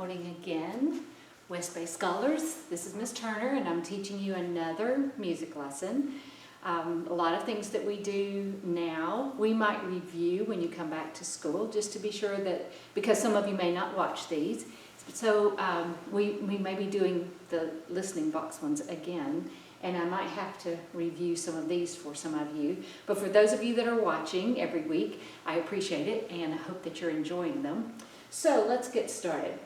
morning again, West Bay Scholars. This is Miss Turner, and I'm teaching you another music lesson. A lot of things that we do now, we might review when you come back to school, just to be sure that, because some of you may not watch these. So we may be doing the listening box ones again, and I might have to review some of these for some of you. But for those of you that are watching every week, I appreciate it, and I hope that you're enjoying them. So let's get started.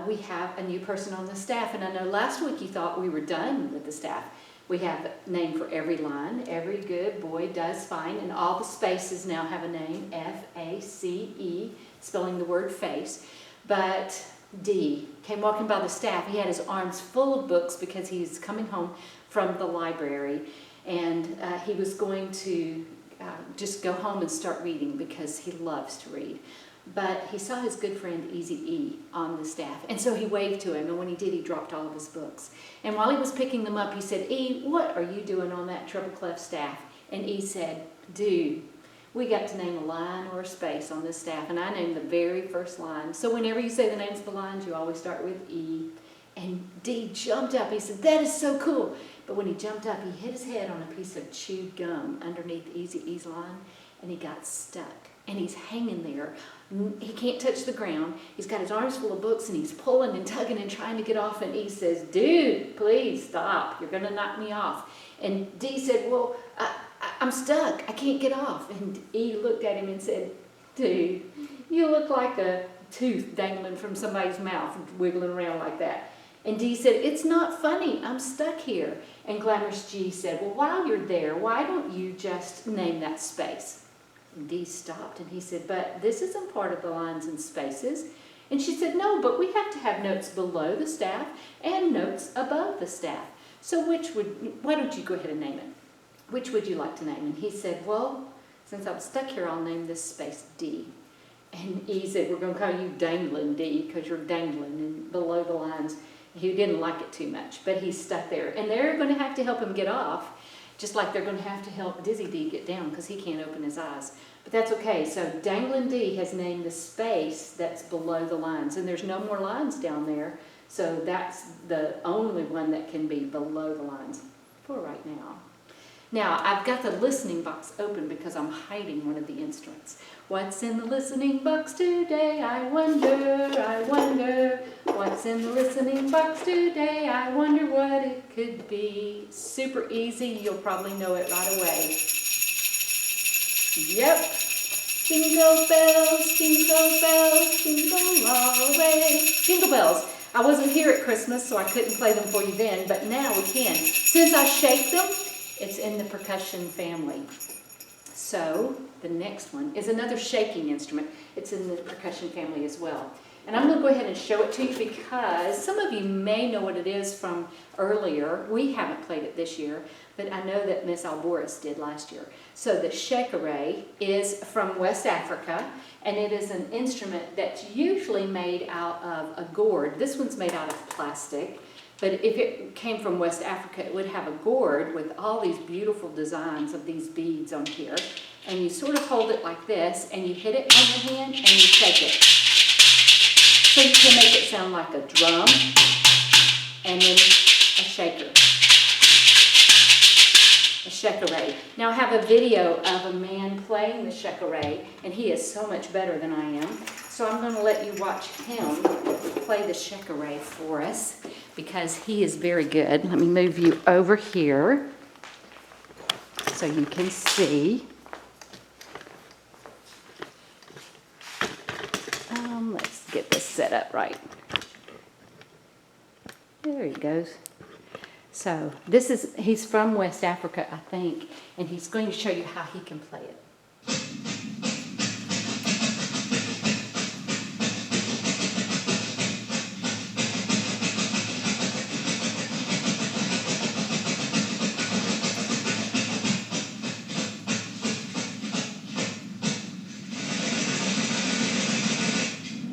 We have a new person on the staff, and I know last week you thought we were done with the staff. We have a name for every line. Every good boy does fine, and all the spaces now have a name, F-A-C-E, spelling the word face. But D came walking by the staff. He had his arms full of books because he's coming home from the library, and he was going to just go home and start reading because he loves to read. But he saw his good friend Easy-E on the staff, and so he waved to him, and when he did, he dropped all of his books. And while he was picking them up, he said, "E, what are you doing on that treble clef staff?" And E said, "Dude, we got to name a line or a space on this staff," and I named the very first line. So whenever you say the names of the lines, you always start with E. And D jumped up. He said, "That is so cool." But when he jumped up, he hit his head on a piece of chewed gum underneath Easy-E's line, and he got stuck. And he's hanging there. He can't touch the ground. He's got his arms full of books, and he's pulling and tugging and trying to get off. And E says, "Dude, please stop. You're going to knock me off." And D said, "Well, I'm stuck. I can't get off." And E looked at him and said, "Dude, you look like a tooth dangling from somebody's mouth, wiggling around like that." And D said, "It's not funny. I'm stuck here." And Glamorous G said, "Well, while you're there, why don't you just name that space?" And D stopped, and he said, "But this isn't part of the lines and spaces." And she said, "No, but we have to have notes below the staff and notes above the staff. So why don't you go ahead and name it? Which would you like to name?" And he said, "Well, since I'm stuck here, I'll name this space D." And E said, "We're going to call you Dangling D because you're dangling and below the lines." He didn't like it too much, but he's stuck there. And they're going to have to help him get off, just like they're going to have to help Dizzy D get down because he can't open his eyes. But that's okay. So Dangling D has named the space that's below the lines. And there's no more lines down there. So that's the only one that can be below the lines for right now. Now, I've got the listening box open because I'm hiding one of the instruments. What's in the listening box today? I wonder, I wonder. What's in the listening box today? I wonder what it could be. Super easy. You'll probably know it right away. Yep. Jingle bells, jingle all the way. Jingle bells. I wasn't here at Christmas, so I couldn't play them for you then, but now we can. Since I shake them, it's in the percussion family. So the next one is another shaking instrument. It's in the percussion family as well. And I'm going to go ahead and show it to you because some of you may know what it is from earlier. We haven't played it this year, but I know that Miss Alboris did last year. So the shekere is from West Africa, and it is an instrument that's usually made out of a gourd. This one's made out of plastic, but if it came from West Africa, it would have a gourd with all these beautiful designs of these beads on here. And you sort of hold it like this, and you hit it on your hand, and you shake it. So you can make it sound like a drum, and then a shaker. A shekere. Now I have a video of a man playing the shekere, and he is so much better than I am. So I'm going to let you watch him play the shekere for us because he is very good. Let me move you over here so you can see. Let's get this set up right. There he goes. So he's from West Africa, I think, and he's going to show you how he can play it.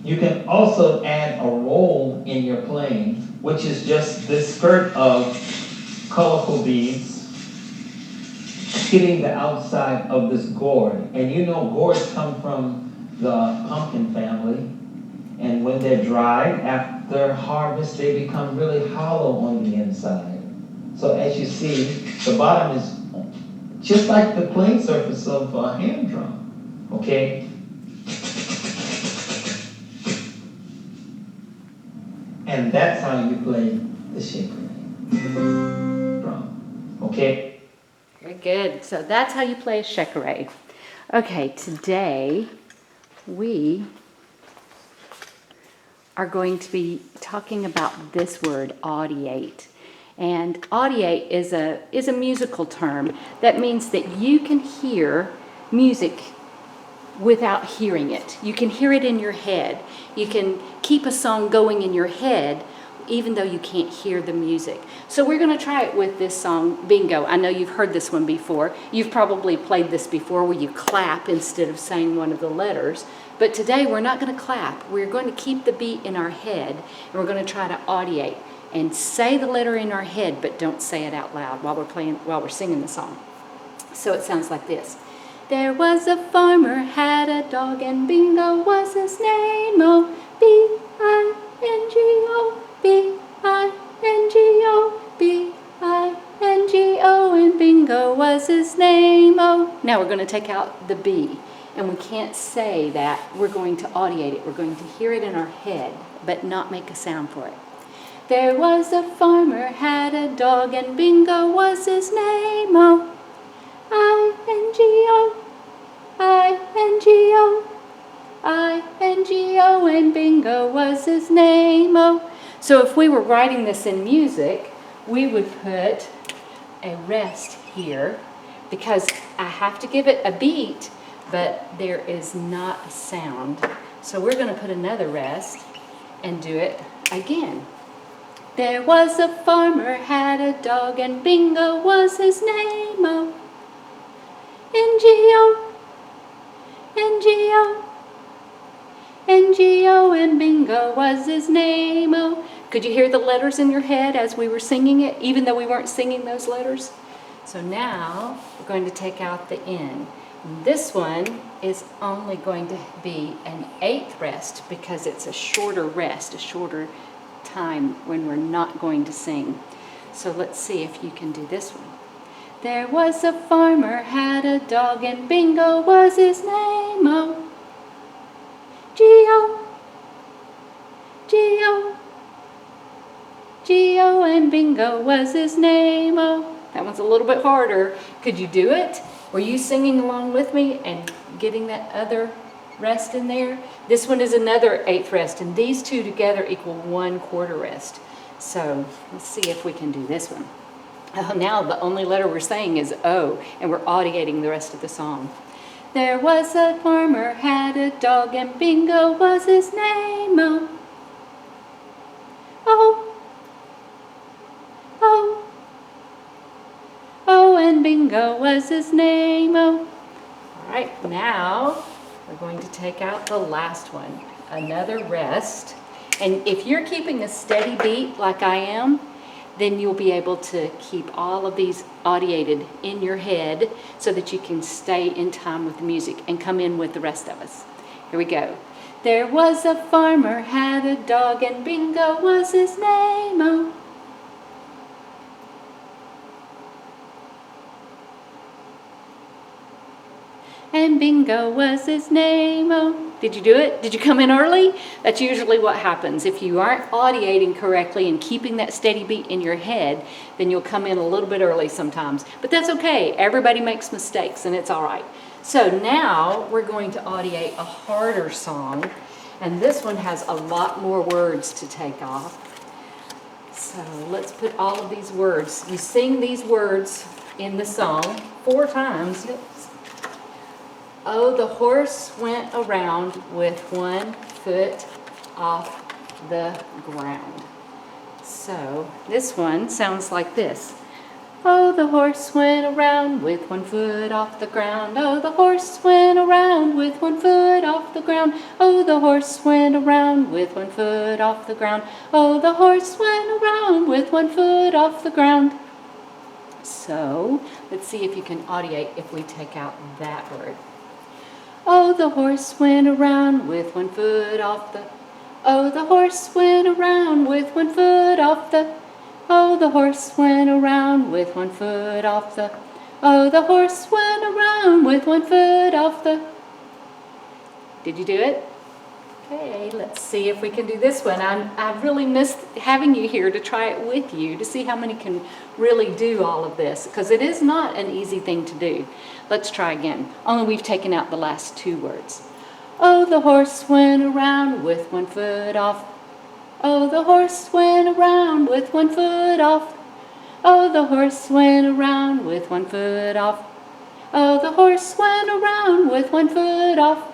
You can also add a roll in your playing, which is just this skirt of colorful beads hitting the outside of this gourd. And you know gourds come from the pumpkin family. And when they're dried, after harvest, they become really hollow on the inside. So as you see, the bottom is just like the playing surface of a hand drum, okay? And that's how you play the shaker drum, okay? Very good. So that's how you play a shekere. Okay, today we are going to be talking about this word, audiate. And audiate is a musical term that means that you can hear music without hearing it. You can hear it in your head. You can keep a song going in your head even though you can't hear the music. So we're going to try it with this song, Bingo. I know you've heard this one before. You've probably played this before where you clap instead of saying one of the letters. But today we're not going to clap. We're going to keep the beat in our head, and we're going to try to audiate and say the letter in our head, but don't say it out loud while we're singing the song. So it sounds like this. There was a farmer, had a dog, and Bingo was his name. Oh, B-I-N-G-O, B-I-N-G-O, B-I-N-G-O, and Bingo was his name. Oh, now we're going to take out the B, and we can't say that. We're going to audiate it. We're going to hear it in our head, but not make a sound for it. There was a farmer, had a dog, and Bingo was his name. Oh, I-N-G-O, I-N-G-O, I-N-G-O, and Bingo was his name. Oh. So if we were writing this in music, we would put a rest here because I have to give it a beat, but there is not a sound. So we're going to put another rest and do it again. There was a farmer, had a dog, and Bingo was his name. Oh, N-G-O, N-G-O, N-G-O, and Bingo was his name. Oh, could you hear the letters in your head as we were singing it, even though we weren't singing those letters? So now we're going to take out the N. This one is only going to be an 8th rest because it's a shorter rest, a shorter time when we're not going to sing. So let's see if you can do this one. There was a farmer, had a dog, and Bingo was his name. Oh, G-O, G-O, G-O, and Bingo was his name. Oh, that one's a little bit harder. Could you do it? Were you singing along with me and getting that other rest in there? This one is another 8th rest, and these two together equal 1/4 rest. So let's see if we can do this one. Oh, now the only letter we're saying is O, and we're audiating the rest of the song. There was a farmer, had a dog, and Bingo was his name. Oh, oh, oh, oh, and Bingo was his name. Oh. All right, now we're going to take out the last one, another rest. And if you're keeping a steady beat like I am, then you'll be able to keep all of these audiated in your head so that you can stay in time with the music and come in with the rest of us. Here we go. There was a farmer, had a dog, and Bingo was his name. Oh, and Bingo was his name. Oh, did you do it? Did you come in early? That's usually what happens. If you aren't audiating correctly and keeping that steady beat in your head, then you'll come in a little bit early sometimes. But that's okay. Everybody makes mistakes, and it's all right. So now we're going to audiate a harder song, and this one has a lot more words to take off. So let's put all of these words. You sing these words in the song 4 times. Oh, the horse went around with 1 foot off the ground. So this one sounds like this. Oh, the horse went around with 1 foot off the ground. Oh, the horse went around with 1 foot off the ground. Oh, the horse went around with 1 foot off the ground. Oh, the horse went around with 1 foot off the ground. So let's see if you can audiate if we take out that word. Oh, the horse went around with 1 foot off the... Oh, the horse went around with one foot off the. Oh, the horse went around with one foot off the. Oh, the horse went around with one foot off the. Did you do it? Okay, let's see if we can do this one. I really missed having you here to try it with you to see how many can really do all of this, because it is not an easy thing to do. Let's try again, only we've taken out the last two words. Oh, the horse went around with one foot off. Oh, the horse went around with one foot off. Oh, the horse went around with one foot off. Oh, the horse went around with one foot off.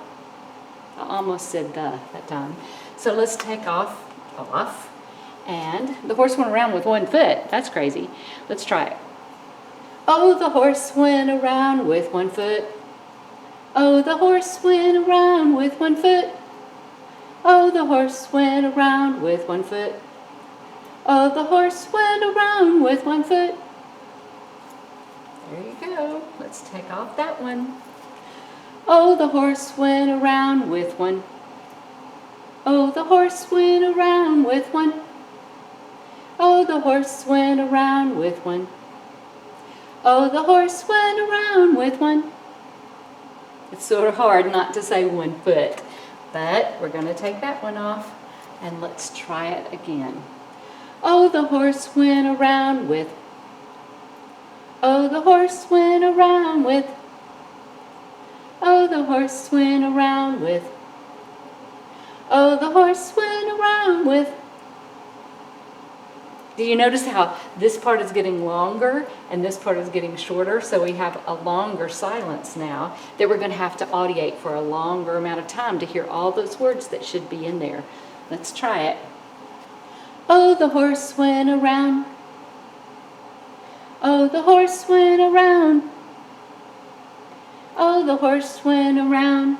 I almost said the that time. So let's take off. And the horse went around with one foot. That's crazy. Let's try it. Oh, the horse went around with one foot. Oh, the horse went around with one foot. Oh, the horse went around with one foot. Oh, the horse went around with one foot. There you go. Let's take off that one. Oh, the horse went around with one. Oh, the horse went around with one. Oh, the horse went around with one. Oh, the horse went around with one. It's sort of hard not to say one foot, but we're going to take that one off and let's try it again. Oh, the horse went around with. Oh, the horse went around with. Oh, the horse went around with. Oh, the horse went around with. Do you notice how this part is getting longer and this part is getting shorter? So we have a longer silence now that we're going to have to audiate for a longer amount of time to hear all those words that should be in there. Let's try it. Oh, the horse went around. Oh, the horse went around. Oh, the horse went around.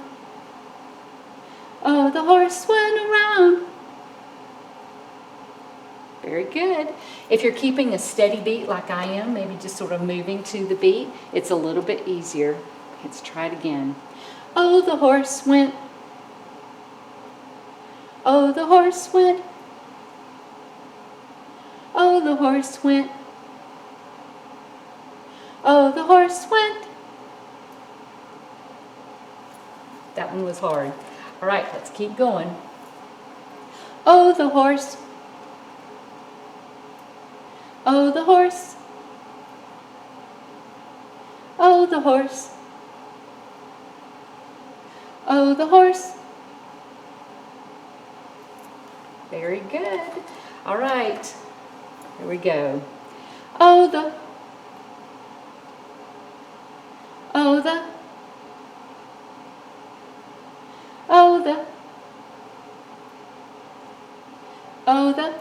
Oh, the horse went around. Very good. If you're keeping a steady beat like I am, maybe just sort of moving to the beat, it's a little bit easier. Let's try it again. Oh, the horse went. Oh, the horse went. Oh, the horse went. Oh, the horse went. That one was hard. All right, let's keep going. Oh, the horse. Oh, the horse. Oh, the horse. Oh, the horse. Very good. All right, here we go. Oh, the. Oh, the. Oh, the. Oh, the.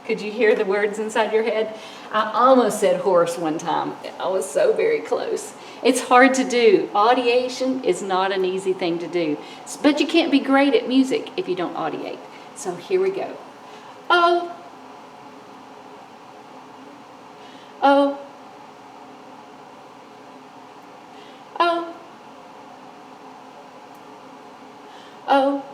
Could you hear the words inside your head? I almost said horse one time. I was so very close. It's hard to do. Audiation is not an easy thing to do. But you can't be great at music if you don't audiate. So here we go. Oh. Oh. Oh. Oh.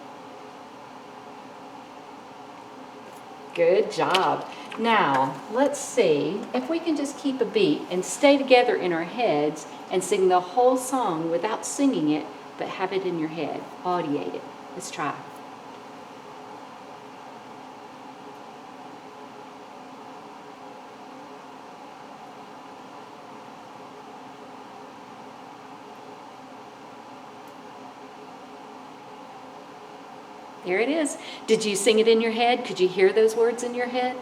Good job. Now, let's see if we can just keep a beat and stay together in our heads and sing the whole song without singing it, but have it in your head. Audiate it. Let's try. There it is. Did you sing it in your head? Could you hear those words in your head?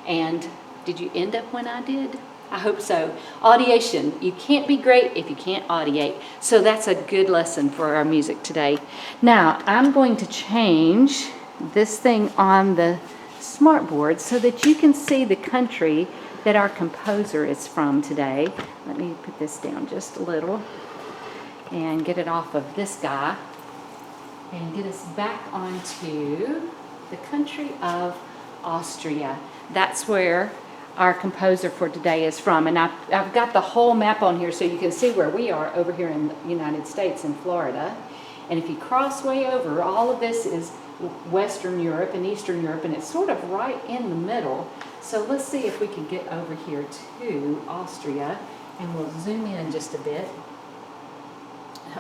And did you end up when I did? I hope so. Audiation. You can't be great if you can't audiate. So that's a good lesson for our music today. Now, I'm going to change this thing on the smartboard so that you can see the country that our composer is from today. Let me put this down just a little and get it off of this guy and get us back onto the country of Austria. That's where our composer for today is from. And I've got the whole map on here so you can see where we are over here in the United States in Florida. And if you cross way over, all of this is Western Europe and Eastern Europe, and it's sort of right in the middle. So let's see if we can get over here to Austria, and we'll zoom in just a bit.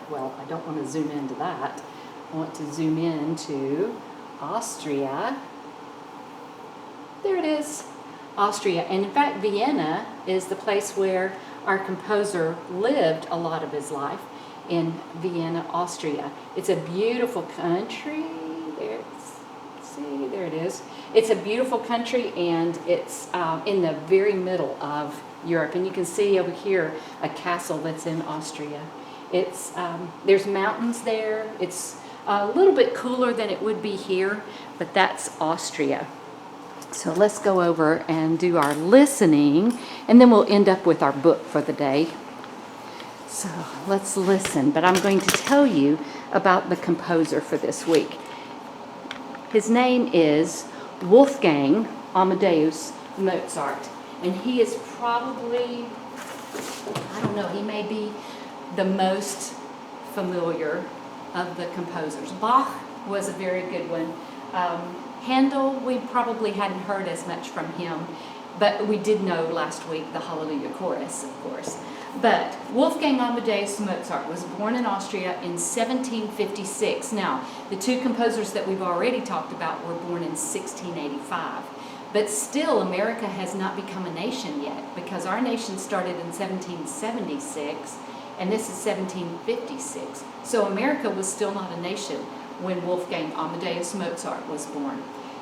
Well, I don't want to zoom into that. I want to zoom in to Austria. There it is, Austria. And in fact, Vienna is the place where our composer lived a lot of his life, in Vienna, Austria. It's a beautiful country. There it is. It's a beautiful country, and it's in the very middle of Europe. And you can see over here a castle that's in Austria. It's there's mountains there. It's a little bit cooler than it would be here, but that's Austria. So let's go over and do our listening, and then we'll end up with our book for the day. So let's listen, but I'm going to tell you about the composer for this week. His name is Wolfgang Amadeus Mozart, and he is probably, I don't know, he may be the most familiar of the composers. Bach was a very good one. Handel, we probably hadn't heard as much from him, but we did know last week the Hallelujah Chorus, of course. But Wolfgang Amadeus Mozart was born in Austria in 1756. Now, the two composers that we've already talked about were born in 1685. But still, America has not become a nation yet, because our nation started in 1776, and this is 1756. So America was still not a nation when Wolfgang Amadeus Mozart was born.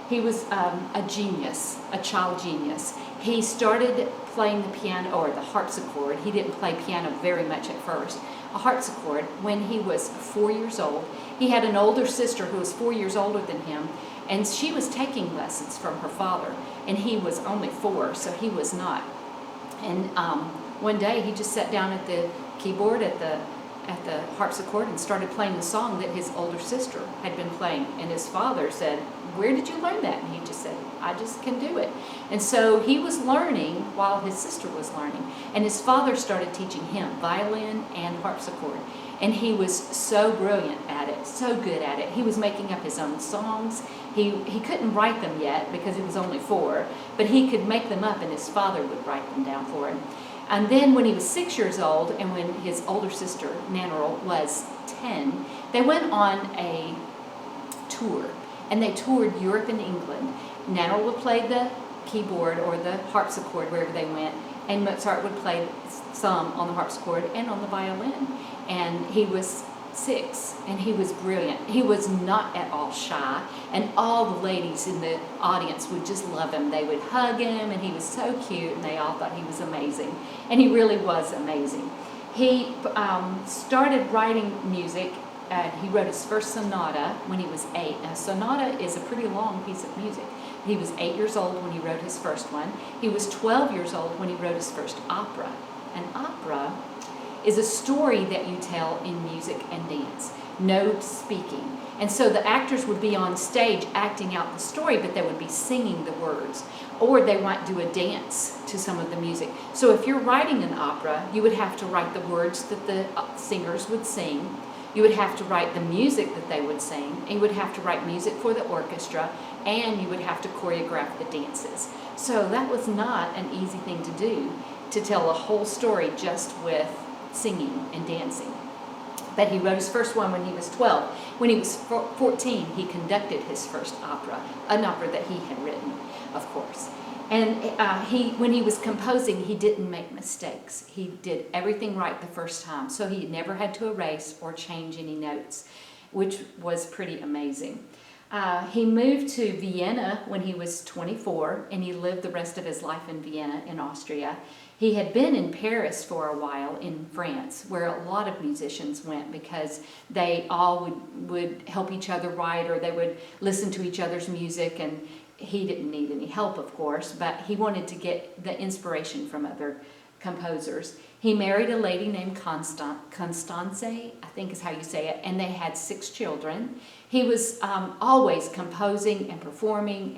He was a genius, a child genius. He started playing the piano, or the harpsichord. He didn't play piano very much at first. A harpsichord when he was 4 years old. He had an older sister who was 4 years older than him, and she was taking lessons from her father, and he was only 4, so he was not. And one day he just sat down at the keyboard at the harpsichord and started playing the song that his older sister had been playing. And his father said, "Where did you learn that?" And he just said, "I just can do it." And so he was learning while his sister was learning. And his father started teaching him violin and harpsichord. And he was so brilliant at it, so good at it. He was making up his own songs. He couldn't write them yet because he was only 4, but he could make them up, and his father would write them down for him. And then when he was 6 years old, and when his older sister, Nannerl, was 10, they went on a tour, and they toured Europe and England. Nannerl would play the keyboard or the harpsichord wherever they went, and Mozart would play some on the harpsichord and on the violin. And he was 6, and he was brilliant. He was not at all shy, and all the ladies in the audience would just love him. They would hug him, and he was so cute, and they all thought he was amazing. And he really was amazing. He started writing music. He wrote his first sonata when he was 8. Now, sonata is a pretty long piece of music. He was 8 years old when he wrote his first one. He was 12 years old when he wrote his first opera. An opera is a story that you tell in music and dance, no speaking. And so the actors would be on stage acting out the story, but they would be singing the words, or they might do a dance to some of the music. So if you're writing an opera, you would have to write the words that the singers would sing. You would have to write the music that they would sing, and you would have to write music for the orchestra, and you would have to choreograph the dances. So that was not an easy thing to do, to tell a whole story just with singing and dancing. But he wrote his first one when he was 12. When he was 14, he conducted his first opera, an opera that he had written, of course. And when he was composing, he didn't make mistakes. He did everything right the first time, so he never had to erase or change any notes, which was pretty amazing. He moved to Vienna when he was 24, and he lived the rest of his life in Vienna, in Austria. He had been in Paris for a while, in France, where a lot of musicians went because they all would help each other write, or they would listen to each other's music, and he didn't need any help, of course, but he wanted to get the inspiration from other composers. He married a lady named Constance, I think is how you say it, and they had 6 children. He was always composing and performing,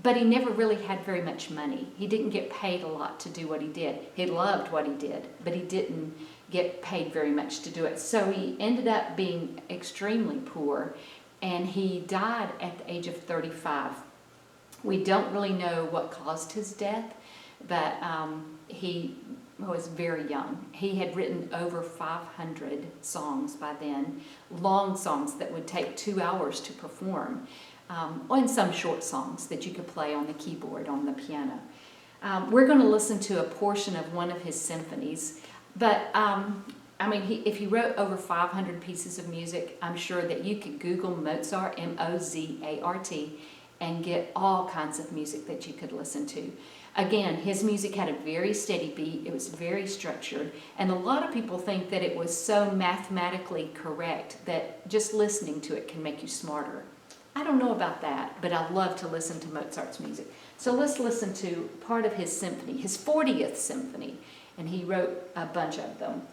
but he never really had very much money. He didn't get paid a lot to do what he did. He loved what he did, but he didn't get paid very much to do it. So he ended up being extremely poor, and he died at the age of 35. We don't really know what caused his death, but he was very young. He had written over 500 songs by then, long songs that would take 2 hours to perform, and some short songs that you could play on the keyboard, on the piano. We're going to listen to a portion of one of his symphonies, but if he wrote over 500 pieces of music, I'm sure that you could Google Mozart, M-O-Z-A-R-T, and get all kinds of music that you could listen to. Again, his music had a very steady beat, it was very structured, and a lot of people think that it was so mathematically correct that just listening to it can make you smarter. I don't know about that, but I love to listen to Mozart's music. So let's listen to part of his symphony, his 40th symphony, and he wrote a bunch of them.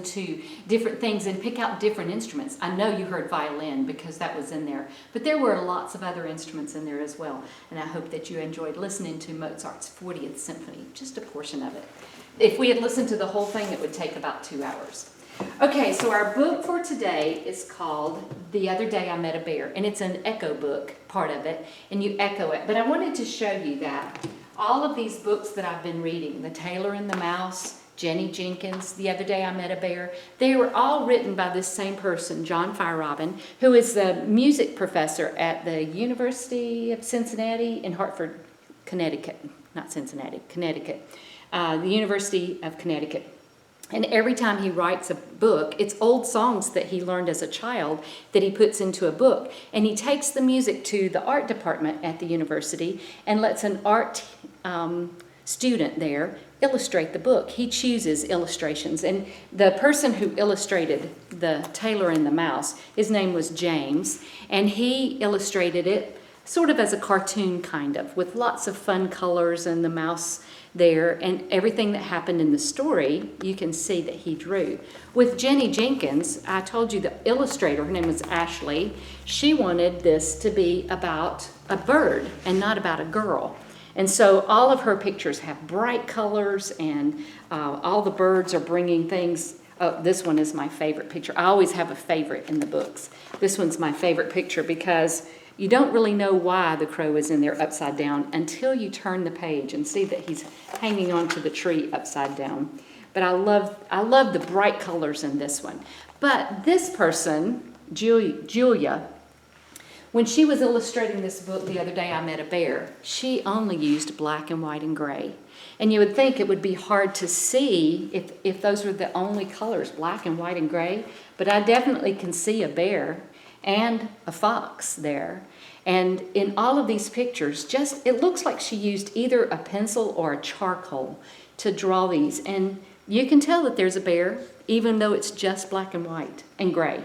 To different things and pick out different instruments. I know you heard violin because that was in there, but there were lots of other instruments in there as well, and I hope that you enjoyed listening to Mozart's 40th Symphony, just a portion of it. If we had listened to the whole thing, it would take about 2 hours. Okay, so our book for today is called The Other Day I Met a Bear, and it's an echo book, part of it, and you echo it. But I wanted to show you that all of these books that I've been reading, The Tailor and the Mouse, Jenny Jenkins, The Other Day I Met a Bear, they were all written by this same person, John Feierabend, who is the music professor at the University of Cincinnati in Hartford, Connecticut. Not Cincinnati, Connecticut. The University of Connecticut. And every time he writes a book, it's old songs that he learned as a child that he puts into a book. And he takes the music to the art department at the university and lets an art student there illustrate the book. He chooses illustrations, and the person who illustrated The Tailor and the Mouse, his name was James, and he illustrated it sort of as a cartoon kind of, with lots of fun colors and the mouse there, and everything that happened in the story you can see that he drew. With Jenny Jenkins, I told you the illustrator, her name was Ashley, she wanted this to be about a bird and not about a girl. And so all of her pictures have bright colors, and all the birds are bringing things. Oh, this one is my favorite picture. I always have a favorite in the books. This one's my favorite picture because you don't really know why the crow is in there upside down until you turn the page and see that he's hanging onto the tree upside down. But I love the bright colors in this one. But this person, Julia, when she was illustrating this book, The Other Day I Met a Bear, she only used black and white and gray. And you would think it would be hard to see if those were the only colors, black and white and gray, but I definitely can see a bear and a fox there. And in all of these pictures, it looks like she used either a pencil or a charcoal to draw these. And you can tell that there's a bear, even though it's just black and white and gray.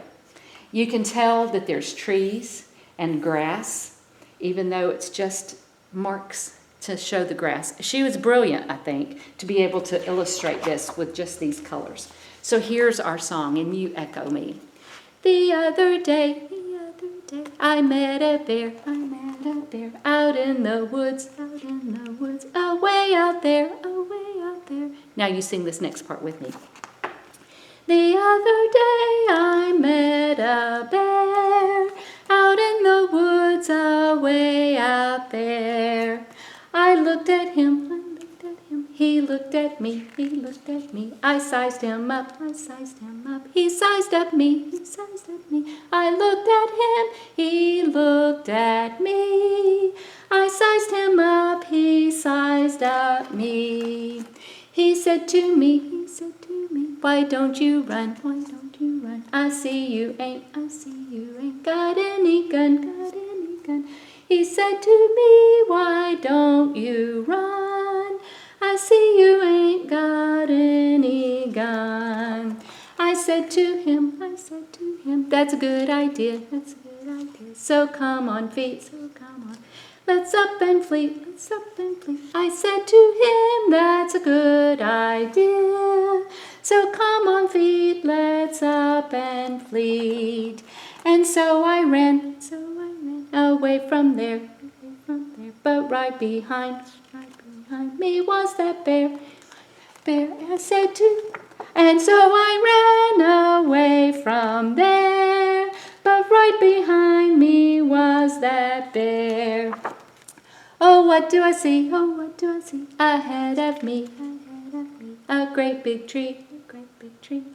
You can tell that there's trees and grass, even though it's just marks to show the grass. She was brilliant, I think, to be able to illustrate this with just these colors. So here's our song, and you echo me. The other day, I met a bear, out in the woods, away out there, away out there. Now you sing this next part with me. The other day I met a bear, out in the woods, away out there. I looked at him, he looked looked at me, he looked at me. I sized him up, I sized him up. He sized up me, he sized up me. I looked at him, he looked at me. I sized him up, he sized up me. He said to me, why don't you run, why don't you run? I see you ain't got any gun. He said to me, why don't you run? I see you ain't got any gun. I said to him, that's a good idea, So come on, feet, let's up and flee, I said to him, that's a good idea. So come on, feet, let's up and fleet. And so I ran away from there. But right behind me was that bear. I said to, and so I ran away from there. But right behind me was that bear. Oh, what do I see? Ahead of me. A great big tree.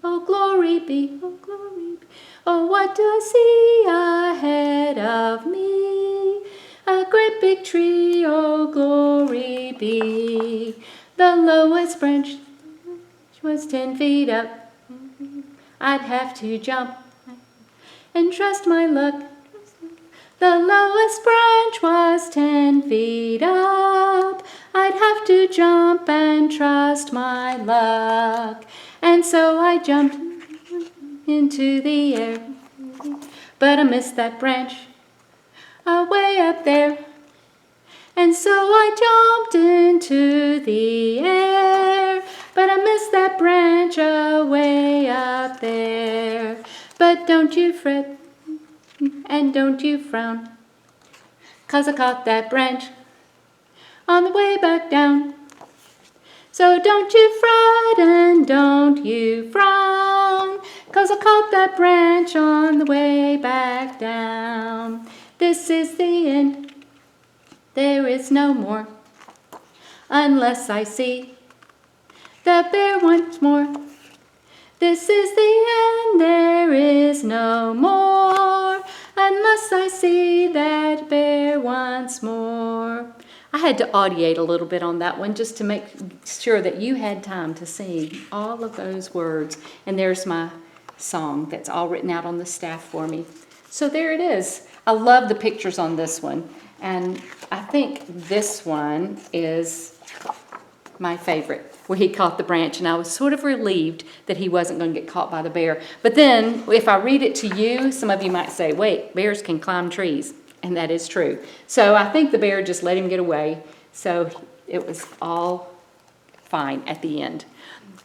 Oh, glory be. Oh, what do I see ahead of me? A great big tree, oh, glory be. The lowest branch was 10 feet up. I'd have to jump and trust my luck. The lowest branch was 10 feet up. I'd have to jump and trust my luck. And so I jumped into the air, but I missed that branch way up there. And so I jumped into the air, but I missed that branch way up there. But don't you fret, and don't you frown, 'cause I caught that branch on the way back down. So don't you fret and don't you frown, 'cause I caught that branch on the way back down. This is the end, there is no more, unless I see the bear once more. This is the end, there is no more, unless I see that bear once more. I had to audiate a little bit on that one just to make sure that you had time to sing all of those words. And there's my song that's all written out on the staff for me. So there it is. I love the pictures on this one. And I think this one is my favorite, where he caught the branch, and I was sort of relieved that he wasn't going to get caught by the bear. But then, if I read it to you, some of you might say, wait, bears can climb trees, and that is true. So I think the bear just let him get away, so it was all fine at the end.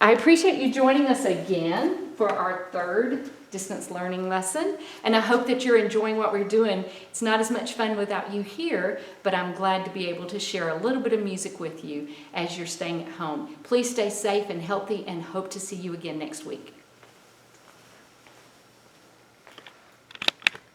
I appreciate you joining us again for our third distance learning lesson, and I hope that you're enjoying what we're doing. It's not as much fun without you here, but I'm glad to be able to share a little bit of music with you as you're staying at home. Please stay safe and healthy, and hope to see you again next week.